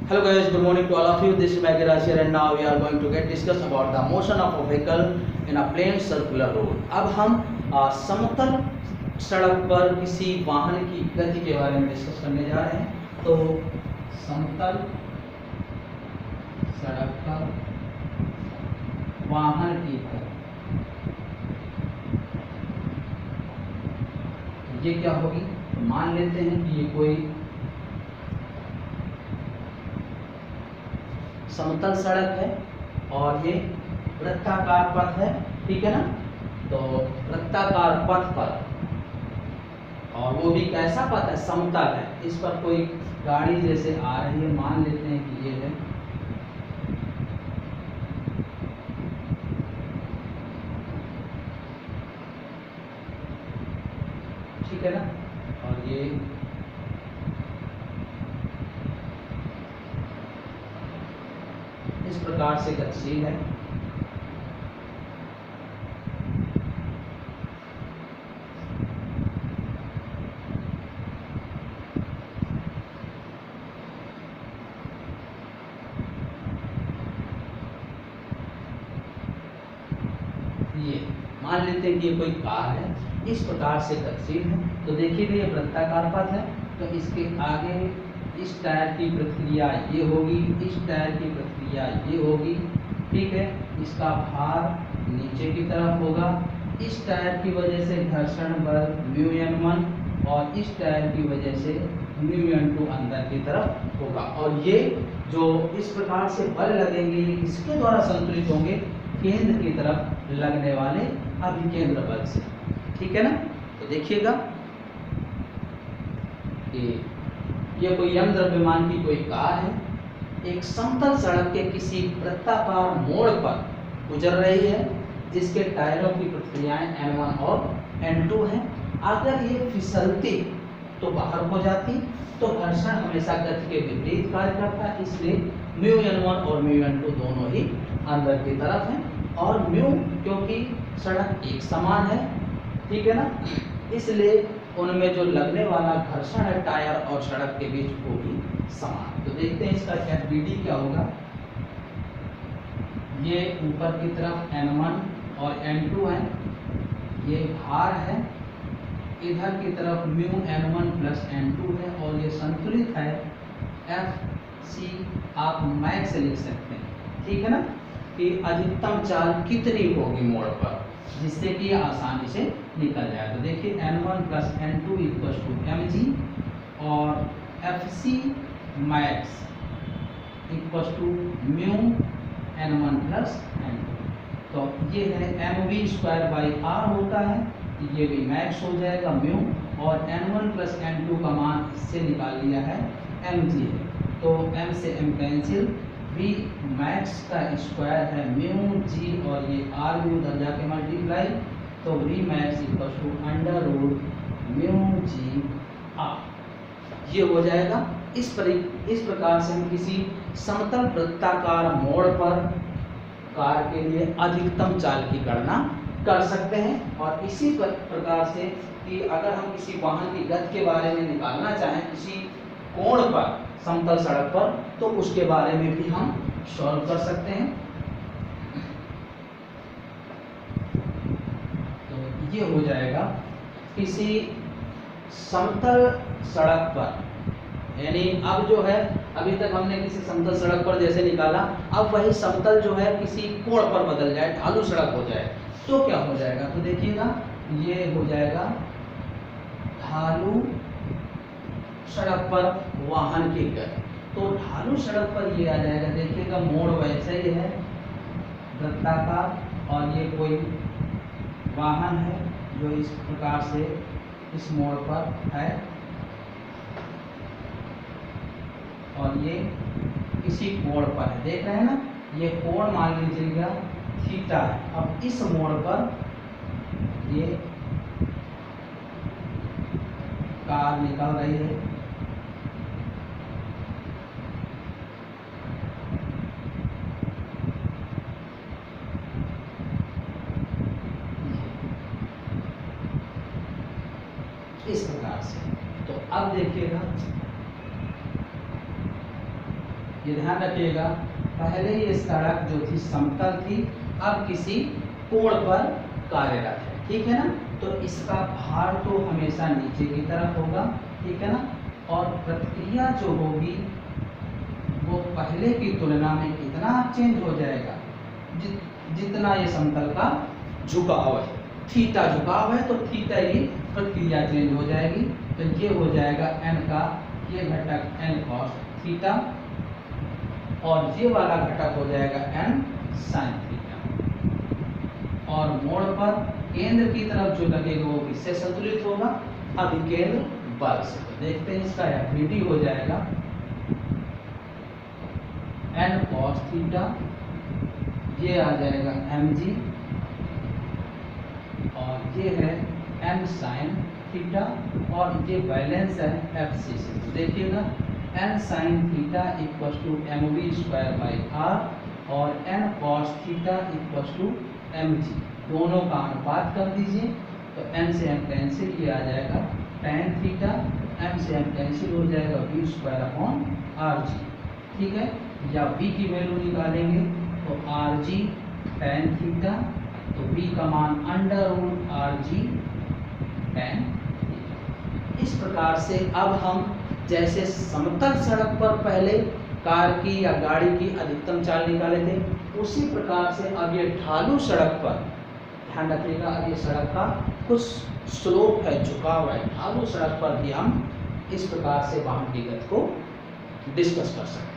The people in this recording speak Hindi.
Hello guys, good morning to all of you. This is Megiraj here and now we are going to get discuss about the motion of a vehicle in a plain circular road. अब हम समतल सड़क पर किसी वाहन की गति के बारे में डिस्कस करने जा रहे हैं। तो समतल सड़क पर वाहन की गति ये क्या होगी? तो मान लेते हैं कि ये कोई समतल सड़क है और ये वृत्ताकार पथ है, ठीक है ना। तो वृत्ताकार पथ पर, और वो भी कैसा पथ है? समतल है। इस पर कोई गाड़ी जैसे आ रही है, मान लेते हैं कि ये है, ठीक है ना। और ये इस प्रकार से गतिशील है। ये मान लेते हैं कि ये कोई कार है, इस प्रकार से गतिशील है। तो देखिए ये वृत्ताकार पथ है, तो इसके आगे इस टायर की प्रतिक्रिया ये होगी, इस टायर की प्रतिक्रिया ये होगी, ठीक है। इसका भार नीचे की तरफ होगा। इस टायर की वजह से घर्षण बल μn1 और इस टायर की वजह से μn2 अंदर की तरफ होगा। और ये जो इस प्रकार से बल लगेंगे ये किसके द्वारा संतुलित होंगे? केंद्र की तरफ लगने वाले अभिकेंद्र बल से, ठीक है ना। तो देखिएगा कि ये कोई यम द्रव्यमान की कोई कार है, एक समतल सड़क के किसी वृत्ताकार मोड़ पर गुजर रही है, जिसके टायरों की प्रतिक्रियाएं N1 और N2 हैं। अगर ये फिसलती तो बाहर हो जाती, तो घर्षण हमेशा गति के विपरीत कार्य करता है, इसलिए μn1 और μn2 दोनों ही अंदर की तरफ हैं। और म्यू क्योंकि सड़क एक समान है, ठीक है ना, इसलिए उनमें जो लगने वाला घर्षण है टायर और सड़क के बीच वो भी समान। तो देखते हैं इसका FBD क्या होगा। ये ऊपर की तरफ N1 और N2 है, ये भार है, इधर की तरफ μn1 प्लस N2 है, और ये संतुलित है FC आप मैक्स लिख सकते हैं, ठीक है ना, कि अधिकतम चाल कितनी होगी मोड़ पर, जिससे कि आसानी से निकल जाए। तो देखिए N1 plus N2 equal to mg और FC max equal to μn1 plus N2। तो ये है mv²/r होता है, ये भी मैक्स हो जाएगा म्यू, और N1 प्लस N2 का मान इससे निकाल लिया है mg है, तो m से m कैंसिल, v मैक्स का स्क्वायर है म्यू जी और ये r भी उधर जाके मल्टीप्लाई, तो v max equal to √μ g r, ये हो जाएगा। इस प्रकार से हम किसी समतल वृत्ताकार मोड़ पर कार के लिए अधिकतम चाल की गणना कर सकते हैं। और इसी प्रकार से कि अगर हम किसी वाहन की गति के बारे में निकालना चाहें किसी कोण पर समतल सड़क पर, तो उसके बारे में भी हम सॉल्व कर सकते हैं। तो ये हो जाएगा किसी समतल सड़क पर, यानी अब जो है अभी तक हमने किसी समतल सड़क पर जैसे निकाला, अब वही समतल जो है किसी कोण पर बदल जाए, ढालू सड़क हो जाए, तो क्या हो जाएगा? तो देखिएगा ये हो जाएगा ढालू सड़क पर वाहन की गति। तो ढालू सड़क पर ये आ जाएगा, देखिएगा मोड़ वैसे ही है वृत्ताकार, और ये कोई वाहन है जो इस प्रकार से इस मोड़ पर है, और ये किसी कोण पर है, देख रहे हैं ना, ये कोण मान लीजिएगा थीटा है। अब इस मोड़ पर ये कार निकल रही है, इस प्रकार से। तो अब देखिएगा ये ध्यान रखिएगा, पहले ये सड़क जो थी समतल थी, अब किसी कोण पर कार्यरत है, ठीक है ना। तो इसका भार तो हमेशा नीचे की तरफ होगा, ठीक है ना। और प्रतिक्रिया जो होगी वो पहले की तुलना में कितना चेंज हो जाएगा, जितना ये समतल का झुकाव है, थीटा झुकाव है, तो थीटा की प्रतिक्रिया चेंज हो जाएगी। तो ये हो जाएगा n का ये घटक n cos थीटा, और ये वाला घटक हो जाएगा n sin थीटा। और मोड़ पर केंद्र की तरफ जो लगेगा वो किससे संतुलित होगा, अभिकेंद्र बल से। तो देखते हैं इसका एफबीटी हो जाएगा n cos थीटा, ये आ जाएगा mg, और ये है n sin थीटा, और ये बैलेंस है fc से। तो देखिएगा n sin theta equal to mv square by r, और n cos theta equal to mg, दोनों का अनुपात कर दीजिए। तो n से m कैंसिल, ये आ जाएगा tan थीटा, m से m कैंसिल हो जाएगा v स्क्वायर अपॉन rg, ठीक है। या v की वैल्यू निकालेंगे तो rg tan थीटा, तो v का मान under root rg tan theta. इस प्रकार से अब हम जैसे समतल सड़क पर पहले कार की या गाड़ी की अधिकतम चाल निकाले थे, उसी प्रकार से अब ये ढालू सड़क पर, ध्यान रखिएगा, अब ये सड़क का कुछ स्लोप है, झुकाव है, ढालू सड़क पर भी हम इस प्रकार से वाहन की गति को डिस्कस कर सकते हैं।